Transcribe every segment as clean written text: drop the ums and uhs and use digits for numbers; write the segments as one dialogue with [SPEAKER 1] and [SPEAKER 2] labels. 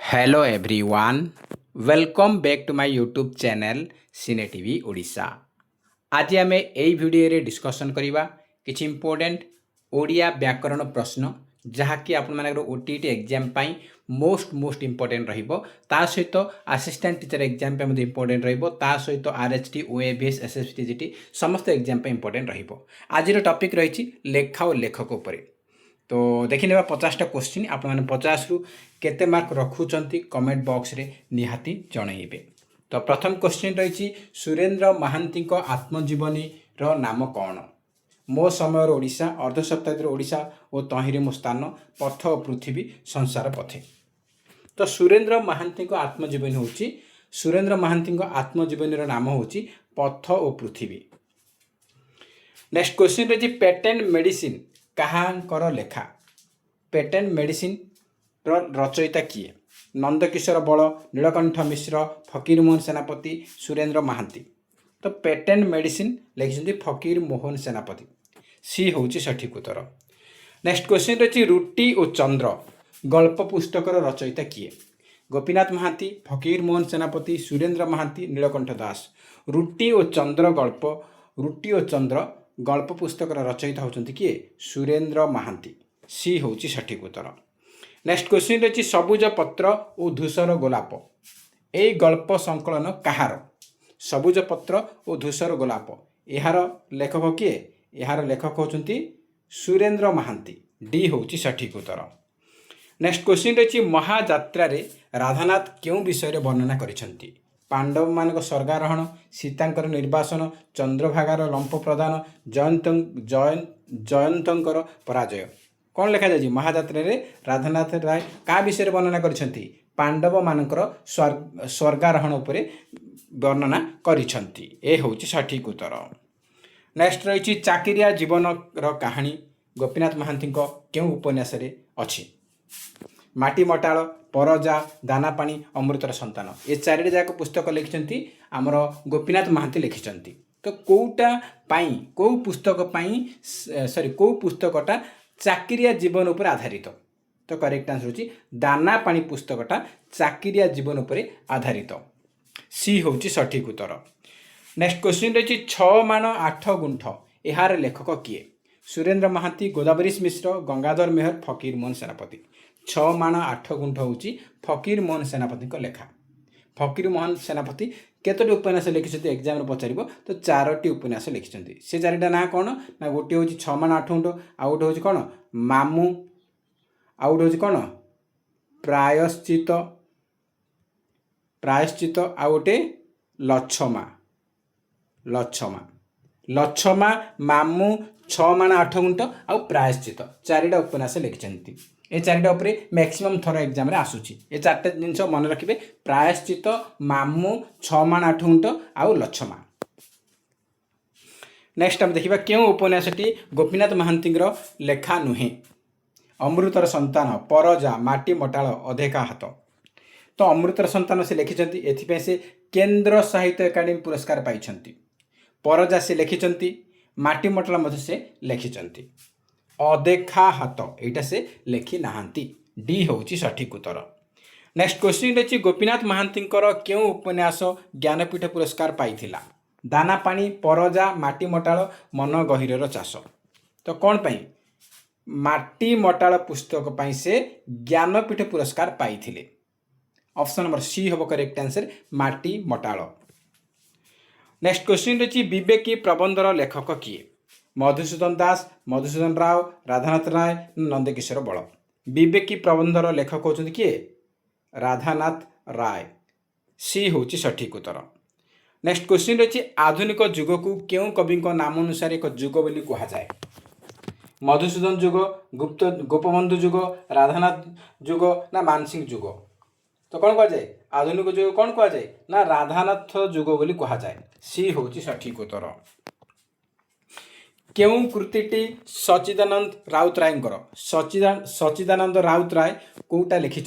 [SPEAKER 1] Hello everyone, welcome back to my YouTube channel cine TV Odisha. आज आम यही video discussion करवा किसी इंपोर्टेंट ओडिया व्याकरण प्रश्न जहाँकि आपण ओटीटी एग्जाम पाई मोस्ट इंपोर्टेंट रहिबो। ता सहित असिस्टेंट टीचर एग्जाम पे इंपोर्टेंट रहिबो। ता सहित आरएचटी ओएबीएस एसएसटी जीटी समस्त एग्जाम पे इंपोर्टेंट रहिबो। आज टॉपिक रही लेखा और लेखक उपरे। तो देखी नेबा 50टा क्वेश्चन आपने 50 रु केते मार्क रखुचंती कमेंट बॉक्स रे निहाती जणैबे। तो प्रथम क्वेश्चन रही सुरेंद्र महांती को आत्मजीवनी रो नाम कौन? मो समय ओडिशा, अर्ध शताब्दी ओडिशा और तहिरे मो स्थान, पथ और पृथ्वी, संसार पथे। तो सुरेंद्र महांती को आत्मजीवनी होची, सुरेंद्र महांती को आत्मजीवनी रो नाम होची पथ और पृथ्वी। नेक्स्ट क्वेश्चन रही पेटेंट मेडिसिन कहांकर लेखा? पेटेंट मेडिसिन रचयिता किए? नंदकिशोर बल, नीलकंठ मिश्र, फकीर मोहन सेनापति, सुरेंद्र महांती। तो पेटेंट मेडिसिन लिखिं फकीर मोहन सेनापति। सी हूँ सठिक उत्तर। नेक्स्ट क्वेश्चन रही रुटी और चंद्र गल्प पुस्तकर रचयिता किए? गोपीनाथ महांती, फकीर मोहन सेनापति, सुरेंद्र महांती, नीलकंठ दास। रुटी और चंद्र गल्प पुस्तकर रचयिता होती किए? सुरेंद्र महांती। सी हूँ सठिक उत्तर। नेक्स्ट क्वेश्चन रही सबुज पत्र और धूसर गोलाप यही गल्प संकलन कहार? सबुज पत्र और धूसर गोलाप यार लेखक किए? यार लेखक होती सुरेंद्र महांती। डी हूँ सठिक उत्तर। नेक्स्ट क्वेश्चन रही महाजात्रा राधानाथ क्यों विषय वर्णना करिसेंती? पांडव मान स्वर्गारोहण, सीतांकर निर्वासन, चंद्रभागार लंप प्रदान, जयंतर पराजय। कौन लिखा जाए? महाजात्रा राधानाथ राय क्या विषय वर्णना करिसेंती? पांडव मानकर स्वर्गारोहण उपरे वर्णना करिसेंती। ए हूँ सठिक उत्तर। नेक्स्ट रही चाकिरिया जीवन कहानी गोपीनाथ महांती क्यों उपन्यास अच्छी? माटी मटाल, परजा, दानापानी, अमृतर संतान। ये चारिटा जाक पुस्तक लिखिंट आमर गोपीनाथ महांती लिखिंट। तो कौटा पाई कौ पुस्तक कौ पुस्तकटा चाकिरिया जीवन उपर आधारित? तो करेक्ट आंसर होची दानापानी पुस्तकटा चाकिरिया जीवन उपर आधारित। सी हूँ सठिक उत्तर। नेक्स्ट क्वेश्चन रही 6 माण 8 गुंठ यार लेखक किए? सुरेंद्र महांती, गोदावरीश मिश्र, गंगाधर मेहर, फकीर मोहन सेनापति। 6 माण 8 गुंठ हूँ फकीर मोहन सेनापति लेखा। फकीर मोहन सेनापति केतोटी उपन्यास लिखिं एग्जाम पचार? तो 4टी उपन्यास लिखिं। से 4टा ना कौन ना? गोटे हूँ 6 माण 8 गुंठ, आउ गोटे हूँ कौन मामू, आउ गोटे हूँ कौन प्रायश्चित, आउ गोटे लछमा, मामू, 6 माण 8 गुंठ आउ प्रायश्चित। 4टा उपन्यास लिखिं। ये 4टा उपरे मैक्सिमम थर एग्जाम आसूची। ये 4टा जिनस मन रखिए प्रायश्चित, मामू, 6 माण 8 गुंठ आउ लछमा। नेक्स्ट हम देखिए क्यों उपन्यासटी गोपीनाथ महांती लेखा नुहे? अमृतर संतान, परजा, माटी मटाल, अधेका हाथ। तो अमृतर संतान से लिखिं। एथिपाई से केंद्र साहित्य एकाडेमी पुरस्कार पाई। परजा से लिखिं, माटी मटाल मध्य से लिखिं, अदेखा हाथ एटा से लिखि नाहांती। डी हूँ सठिक उत्तर। नेक्स्ट क्वेश्चन रही गोपीनाथ महांती क्यों उपन्यास ज्ञानपीठ पुरस्कार पाइथिला? दानापानी, परजा, माटी मटाल, मन गहिरर चाष। तो कौन पाई? माटी मटाल पुस्तक पाई से ज्ञानपीठ पुरस्कार पाइथिले। ऑप्शन नंबर सी हम करेक्ट आंसर, माटी मटाल। नेक्स्ट क्वेश्चन रही विवेकी प्रबंधर लेखक किए? मधुसूदन दास, मधुसूदन राव, राधानाथ राय, नंदकिशोर बल। विवेकी प्रबंधर लेखक होती किए? राधानाथ राय। सी हूँ सठिक उत्तर। नेक्स्ट क्वेश्चन रही आधुनिक जुग को क्यों कवि नाम अनुसार एक जुग बोली कहुए? मधुसूदन जुग, गोपबंधु जुग, राधानाथ जुग ना मानसिंह जुग? तो कौन कहुए? आधुनिक जुग कौन कहुए ना राधानाथ जुग बोली कहुए। सी हूँ सठिक उत्तर। क्यों कृतिटी सच्चिदानंद राउतराय? सच्चिदानंद राउतराय कौटा लिखिं?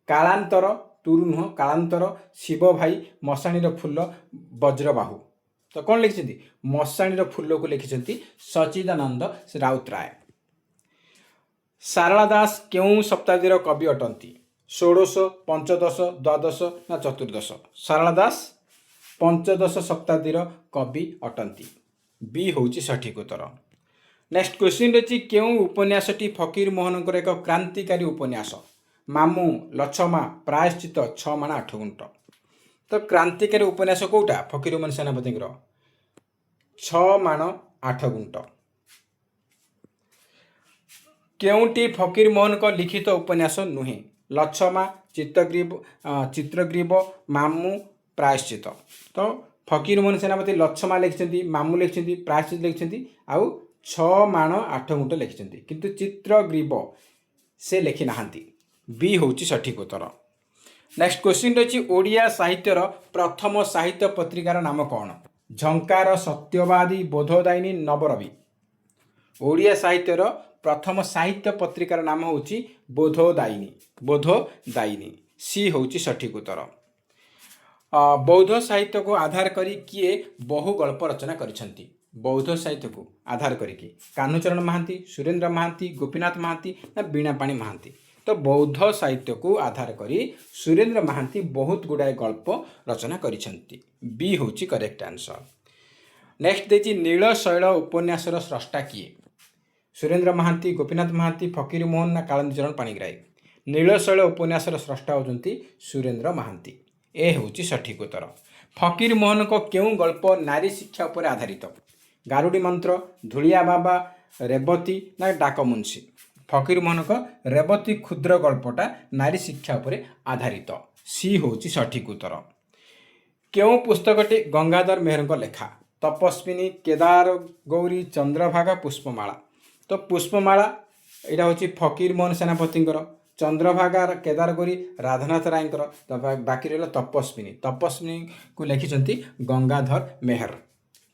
[SPEAKER 1] कालांतर, तुरु नुह कालांतर, शिव भाई, मशाणीर फूल, वज्रबाहु। तो कौन लिखिं? मशाणीर फूल को लिखिं सच्चिदानंद राउतराय। सारला दास क्यों शताब्दीर कवि अटंती? षोडश पंचदश द्वादश ना चतुर्दश? सारला दास पंचदश शताब्दीर कवि अटंती। बी होची सठिक उत्तर। नेक्स्ट क्वेश्चन रही केउं उपन्यासटी फकीर मोहनकर एक क्रांतिकारी उपन्यास? मामू, लछमा, प्रायश्चित, छ माण आठ गुंठ। तो क्रांतिकारी उपन्यास कोटा फकीर मोहन सेनापति छ माण आठ गुंठ। केउंटी फकीर मोहन को लिखित उपन्यास नुहे? लछमा, चित्रग्रीव, मामू, प्रायश्चित। तो फकीर मोहन सेनापति लछमा लिखिं, मामू लिखिं, प्रायश्चित लिखिं, आउ छ माण आठ गुंठ लिखिं, किंतु चित्रग्रीव से लिखि नाहांती। बी होची सठिक उत्तर। नेक्स्ट क्वेश्चन रही ओडिया साहित्यर प्रथम साहित्य पत्रिकार नाम कौन? झंकार, सत्यवादी, बोधदायिनी, नवरवि। ओडिया साहित्यर प्रथम साहित्य पत्रिकार नाम होची बोधदायिनी। बोधदायिनी सी होची सठिक उत्तर। बौद्ध साहित्य को आधार करी किए बहु गल्प रचना करिसंती? बौद्ध साहित्य को आधार करिकी कान्हूचरण महांती, सुरेंद्र महांती, गोपीनाथ महांती ना बीणापाणी महांती? तो बौद्ध साहित्य को आधार करी सुरेंद्र महांती बहुत गुड़ाए गल्प रचना करिसंती। बी होची करेक्ट आंसर। नेक्स्ट देची नीलशैल उपन्यासर स्रष्टा किए? सुरेंद्र महांती, गोपीनाथ महांती, फकीर मोहन ना कालिंदी पाणिग्राही? नीलशैल उपन्यासर स्रष्टा होती सुरेंद्र महांती। ए होची सठिक उत्तर। फकीर मोहन को केउं गल्प नारी शिक्षा पर आधारित? गारुडी मंत्र, धूलिया बाबा, रेवती ना डाकमुंशी? फकीर मोहन को रेवती क्षुद्र गल्पटा नारी शिक्षा पर आधारित। सी होची सठिक उत्तर। केउं पुस्तकटी गंगाधर मेहर लेखा? तपस्विनी, केदार गौरी, चंद्रभागा, पुष्पमाला? तो पुष्पमाला यहाँ हूँ फकीर मोहन सेनापति, चंद्रभागा केदार गौरी राधानाथ राय, तो बाकी रहा तपस्विनी। तपस्विनी को लिखिं गंगाधर मेहर।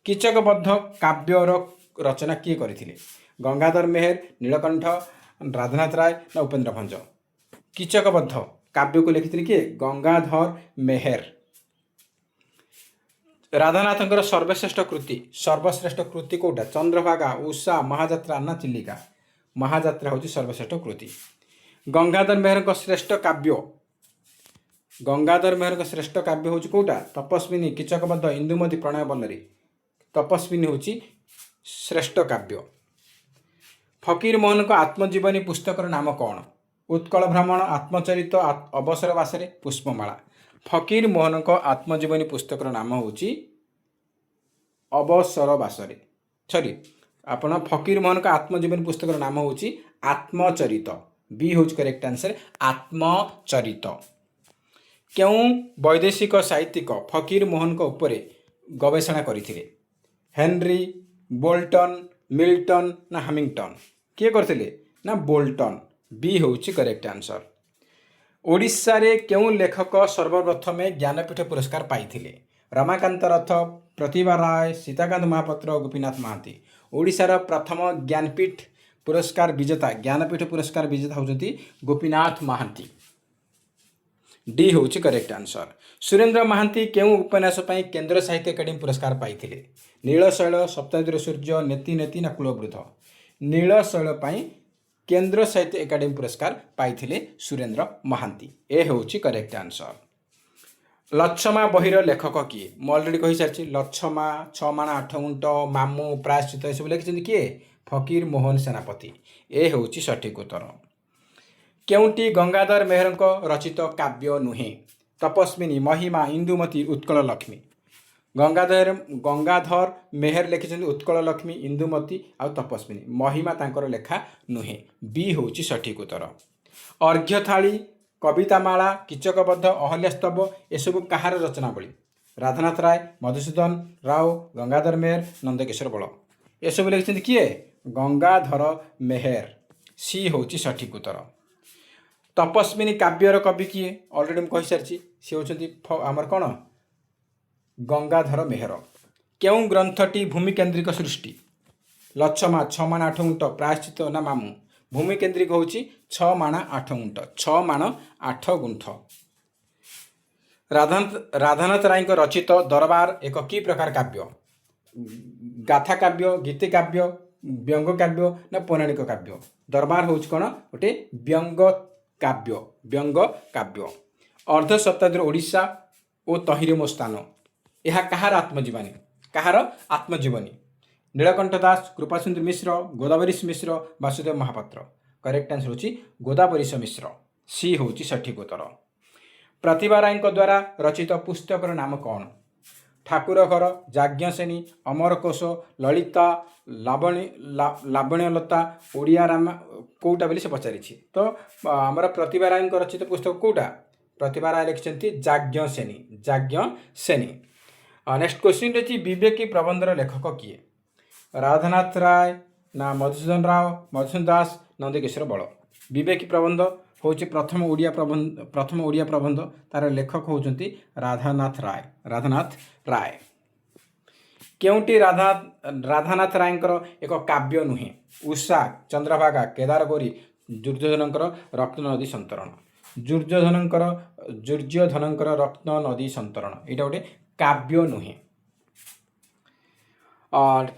[SPEAKER 1] कीचकबद्ध काव्यर रचना किए करथिले? गंगाधर मेहर, नीलकंठ, राधानाथ राय ना उपेन्द्र भंज? कीचकबद्ध काव्य को लिखिथिले किए? गंगाधर मेहर। राधानाथ सर्वश्रेष्ठ कृति कोटा? चंद्रभागा, उषा, महाजात्रा ना चिलिका? महाजात्रा हूँ सर्वश्रेष्ठ कृति। गंगाधर मेहर श्रेष्ठ काव्य? गंगाधर मेहर श्रेष्ठ काव्य हूँ कोटा? तपस्विनी, कीचकबद्ध, इंदुमती, प्रणय बल्लरी? तपस्विनी हूँ श्रेष्ठ काव्य। फकीर मोहन को आत्मजीवनी पुस्तकर नाम कौन? उत्कल भ्रमण, आत्मचरित, अवसर बासरे, पुष्पमाला? फकीर मोहन को आत्मजीवनी पुस्तकर नाम हूँ अवसर बासरे। सॉरी, आपण फकीर मोहन का आत्मजीवनी पुस्तकर नाम हूँ आत्मचरित। बी हूँ करेक्ट आंसर, आत्मचरित। क्यों वैदेशिक साहित्यिक फकीर मोहन को ऊपर गवेषणा करथिले? हेनरी, बोल्टन, मिल्टन ना हैमिंगटन? किए करथिले ना बोल्टन। बी हूँ करेक्ट आंसर। ओडिशा रे केउं लेखक सर्वप्रथम ज्ञानपीठ पुरस्कार पाइथिले? रमाकांत रथ, प्रतिभा राय, सीताकांत महापात्र, गोपीनाथ महांती? ओडिशार प्रथम ज्ञानपीठ पुरस्कार विजेता, ज्ञानपीठ पुरस्कार विजेता होती गोपीनाथ महांती। डी हूँ करेक्ट आंसर। सुरेंद्र महांती केउं उपन्यास पई केंद्र साहित्य एकाडेमी पुरस्कार पाइथिले? नीलशैल, सप्तमीर सूर्य, नेति नेति ना कुलवृद्ध? नीलशैल पई केंद्र साहित्य एकाडेमी पुरस्कार पाइथिले सुरेंद्र महांती। ए होची करेक्ट आंसर। लछमा बहिर लेखक किए? मैं अलरेडी कही सारी। लछमा, छ माण आठ गुंठ, मामू, प्रायश्चित ये सब लिखिं किए? फकीर मोहन सेनापति। ए होची सठिक उत्तर। केउंटी गंगाधर मेहर रचित काव्य नुहे? तपस्विनी, महिमा, इंदुमती, उत्कल लक्ष्मी? गंगाधर मेहर लिखिं उत्कल लक्ष्मी, इंदुमती आ तपस्विनी। महिमा तांकर लेखा नुहे। बी होची सठिक उत्तर। अर्घ्यथाली, कवितामाला, कीचकबद्ध, अहल्यास्तव एसबू कहार रचनावली? राधानाथ राय, मधुसूदन राव, गंगाधर मेहर, नंदकिशोर बल? एसबू लिखिं किए? गंगाधर मेहर। सी होची सठिक उत्तर। तपस्विनी काव्यर कवि किए? अलरेडी मुझे सारी। सी होती आमर कौन? गंगाधर मेहर। केउं ग्रंथटी भूमिकेन्द्रिक सृष्टि? लछमा, छ माण आठ गुंठ, प्रायश्चित ना मामू? भूमिकेन्द्रिक हूँ छ माण आठ गुंठ। छ माण आठ गुंठ। राधानाथ राय रचित दरबार एक कि प्रकार काव्य? गाथा काव्य, गीति काव्य, व्यंग काव्य ना पौराणिक काव्य? दरबार हूँ कौन? गोटे व्यंग काव्य व्यंग काव्य। अर्ध शताब्दी ओडिशा ओ तहिरे मो स्थान यह कहार आत्मजीवनी कहार आत्मजीवनी नीलकंठ दास कृपासुंदर मिश्र गोदावरीश मिश्र वासुदेव महापात्र। करेक्ट आंसर होची गोदावरीश मिश्र सी होची सठिक उत्तर। प्रतिभा राय द्वारा रचित पुस्तकर नाम कौन? ठाकुर घर याज्ञसेनी अमरकोश ललिता लावण्यलता ओडिया राम कौटा बोली से पचारि तो आमर प्रतिभा राय रचित पुस्तक कौटा? प्रतिभा राय लिखिं याज्ञसेनी। नेक्स्ट क्वेश्चन रही विवेकी प्रबंधर लेखक किए? राधानाथ राय ना मधुसूदन राव मधुसूदन दास नंदकिशोर बल। विवेकी प्रबंध हूँ प्रथम ओडिया प्रबंध तार लेखक होती राधानाथ राय। केउटी राधानाथ राय एक काव्य नुहे? उषा चंद्रभागा केदारगौरी दुर्योधनकर रत्न नदी संतरण। दुर्योधनकर रत्न नदी संतरण यहाँ गोटे काव्य नुहे।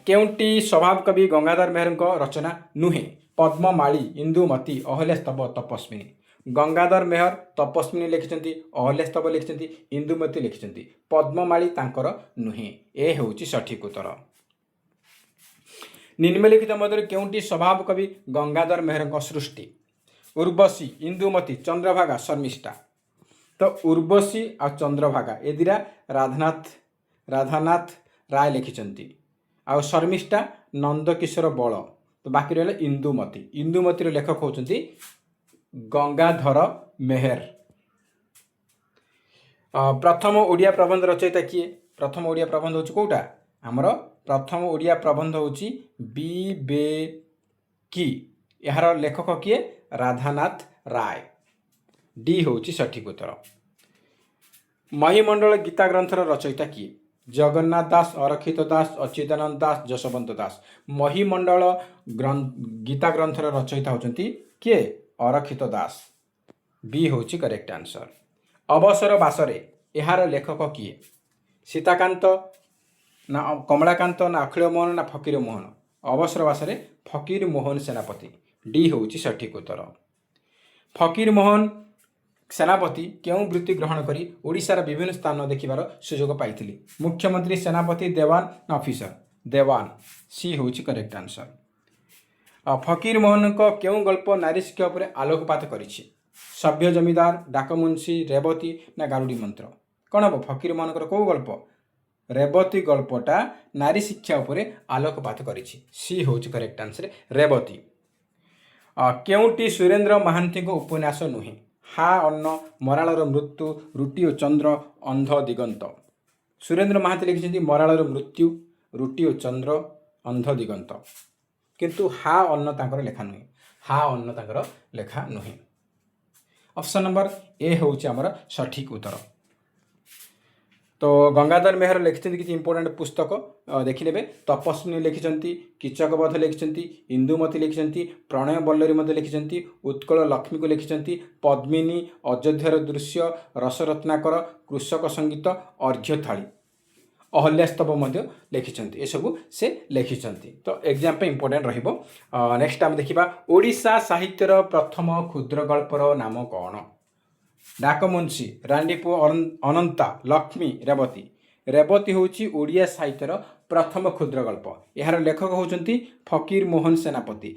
[SPEAKER 1] केउटी स्वभाव कवि गंगाधर मेहर रचना नुहे? पद्ममाली इंदुमती अहल्यास्तव तपस्विनी। गंगाधर मेहर तपस्विनी लिखिं अहल्यास्तव लिखिं इंदुमती लिखिं पद्ममाली तांकर नुहे ए होउची सठिक उत्तर। निम्नलिखित मध्य केउटी स्वभाव कवि गंगाधर मेहर सृष्टि? उर्वशी इंदुमती चंद्रभागा शर्मिष्ठा। तो उर्वशी आ चंद्रभागा ए दिरा राधानाथ राय लिखिं आ शर्मिष्ठा नंदकिशोर बल। तो बाकी रहा इंदुमती लेखक होती गंगाधर मेहर। प्रथम ओडिया प्रबंध रचयिता किए? प्रथम ओडिया प्रबंध हूँ कौटा? आमर प्रथम ओडिया प्रबंध हूँ विवेकी। यार लेखक किए? राधानाथ राय डी हूँ सठिक उत्तर। महिमंडल गीता ग्रंथर रचयिता किए? जगन्नाथ दास अरक्षित दास अच्युतानंद दास जशवंत दास। महिमंडल गीता ग्रंथर रचयिता होती किए? अरक्षित दास बी हूँ करेक्ट आंसर। अवसर बासरे यार लेखक किए? सीताकांत ना कमलाकांत ना अखिल मोहन ना फकीर मोहन। अवसर बासरे फकीर मोहन सेनापति डी हूँ सठिक उत्तर। फकीर मोहन सेनापति क्यों वृत्ति ग्रहण करी ओडिशार विभिन्न स्थान देखिबार सुजोग पाइथिले? मुख्यमंत्री सेनापति देवान ना ऑफिसर? देवान सी हूँ करेक्ट आंसर। फकीर मोहन को क्यों गल्प नारी शिक्षा पर आलोकपात करिछि? सभ्य जमीदार डाकमुंशी रेवती ना गारुडी मंत्र। कौन हम फकीर मोहन कौ गल्प? रेवती गल्पटा नारी शिक्षा उपर आलोकपात करिछि सी हूँ करेक्ट आंसर रेवती। केउटी सुरेंद्र महांती को उपन्यास नुहे? हा अन्न मराळर मृत्यु रुटी और चंद्र अंध दिगंत। सुरेंद्र महांती लिखिं मराळर मृत्यु रुटी और चंद्र अंध दिगंत किंतु हा अन्न तांकर लेखा नुहे। हा अन्न तांकर लेखा नुहे। ऑप्शन नंबर ए हूँ आमर सठिक उत्तर। तो गंगाधर मेहर लिखिं किसी इंपोर्टेंट पुस्तक देखिने तपस्विनी लिखिं कीचकवध लिखिं इंदुमती लिखिं प्रणय बल्लरी लिखिं उत्कल लक्ष्मी को लिखिं पद्मिनी अयोध्यार दृश्य रसरत्नाकर कृषक संगीत अर्घ्य थाली अहल्यास्तव लिखिं ये सब से लिखिं। तो एग्जाम पे इंपोर्टेंट रहिबो। नेक्स्ट आम देखिबा ओडिशा साहित्यर प्रथम क्षुद्र गल्पर नाम कौन? डाकमुंशी रांडीपुओ अनंता लक्ष्मी रेवती। रेवती हूँ ओडिया साहित्यर प्रथम क्षुद्र गल्प। यार लेखक होती फकीर मोहन सेनापति।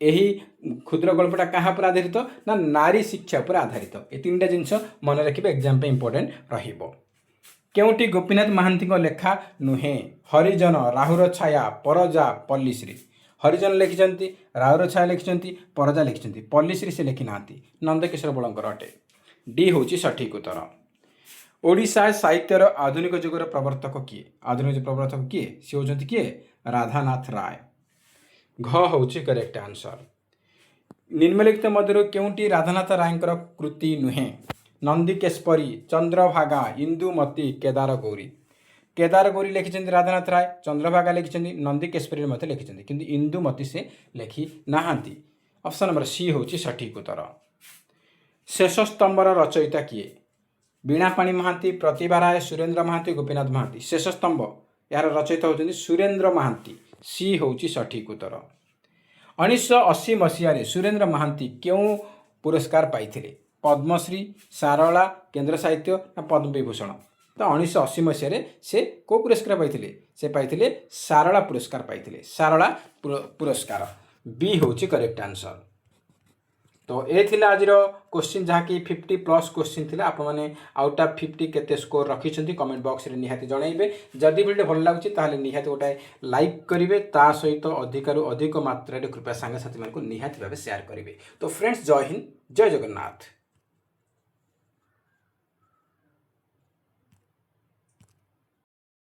[SPEAKER 1] यही क्षुद्र गल्पटा क्या पर आधारित ना नारी शिक्षा पर आधारित। ये तीन जिनस मन रखिए एग्जाम पे इंपोर्टेंट रहिबो। केउटी गोपीनाथ महांती लेखा नुहे? हरिजन राहुर छाया परजा पल्लीश्री। हरिजन लिखिं राहुर छाया लिखिं परजा लिखिं पल्लीश्री से लिखि ना नंदकिशोर बलंकर अटे डी हूँ सठिक उत्तर। ओडिशा साहित्यर आधुनिक जुगर प्रवर्तक किए? आधुनिक प्रवर्तक किए? सी होती किए? राधानाथ राय घ हूँ करेक्ट आंसर। निम्नलिखित मध्य केउटी राधानाथ राय कृति नुहे? नंदीकेशरी चंद्रभागा इंदुमती केदारगौरी। केदारगौरी लिखिं राधानाथ राय चंद्रभागा लिखिं नंदीकेशरी लिखिं किंतु इंदुमती से लिखि नाहांती। ऑप्शन नंबर सी हूँ सठिक उत्तर। शेष स्तंभर रचयिता किए? वीणापाणी महांती प्रतिभा राय सुरेंद्र महांती गोपीनाथ महांती। शेष स्तंभ यार रचयिता होती सुरेंद्र महांती सी हूँ सठिक उत्तर। 1980 मसीह सुरेंद्र महांती क्यों पुरस्कार पाइथिले पद्मश्री सारला केंद्र साहित्य ना पद्म विभूषण तो 1980 मसीह से को पुरस्कार पाइथिले से पाइथिले सारला पुरस्कार पाइथिले सारला पुरस्कार बी होची करेक्ट आंसर। तो ये थिला आज क्वेश्चन जहाँकि 50+ क्वेश्चन थिला आपण माने आउट ऑफ 50 केते स्कोर रखिछंती कमेंट बॉक्स रे निहाती जणाइबे। जदि वीडियो भल लागुची ताहले निहाती गोटाए लाइक करिवे ता सहित अधिकरु अधिक मात्रा रे कृपया संग साथी मानकु निहाती भाबे शेयर करिवे। तो फ्रेंड्स जय हिंद जय जगन्नाथ।